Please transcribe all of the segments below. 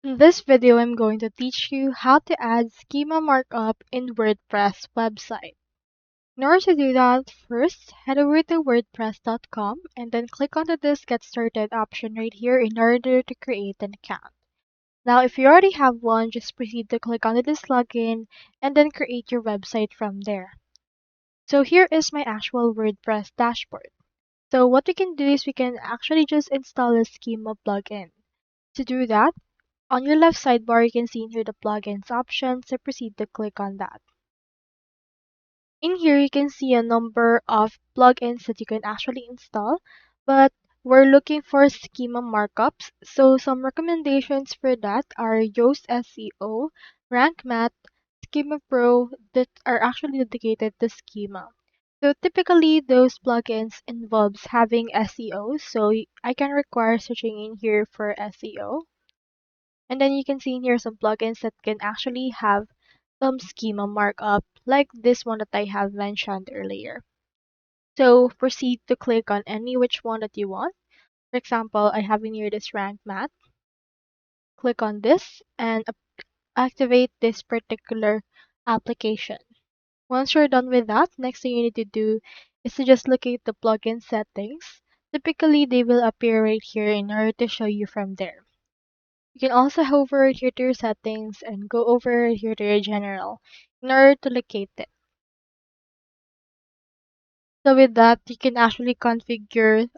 In this video, I'm going to teach you how to add schema markup in WordPress website. In order to do that, first head over to wordpress.com and then click on this Get Started option right here in order to create an account. Now, if you already have one, just proceed to click on this login and then create your website from there. So here is my actual WordPress dashboard. So what we can do is we can actually just install a schema plugin. To do that, on your left sidebar, you can see here the plugins option, so proceed to click on that. In here, you can see a number of plugins that you can actually install, but we're looking for schema markups. So some recommendations for that are Yoast SEO, Rank Math, Schema Pro that are actually dedicated to schema. So typically those plugins involves having SEO, so I can require searching in here for SEO. And then you can see in here some plugins that can actually have some schema markup, like this one that I have mentioned earlier. So proceed to click on any which one that you want. For example, I have in here this rank math. Click on this and activate this particular application. Once you're done with that, next thing you need to do is to just locate the plugin settings. Typically, they will appear right here in order to show you from there. You can also hover right here to your settings and go over right here to your general in order to locate it. So with that, you can actually configure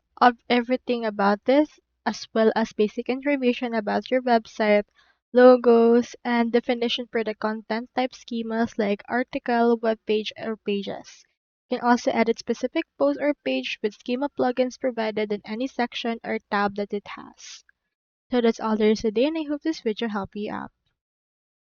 everything about this as well as basic information about your website, logos, and definition for the content type schemas like article, web page, or pages. You can also edit specific post or page with schema plugins provided in any section or tab that it has. So that's all there is today, and I hope this video helped you out.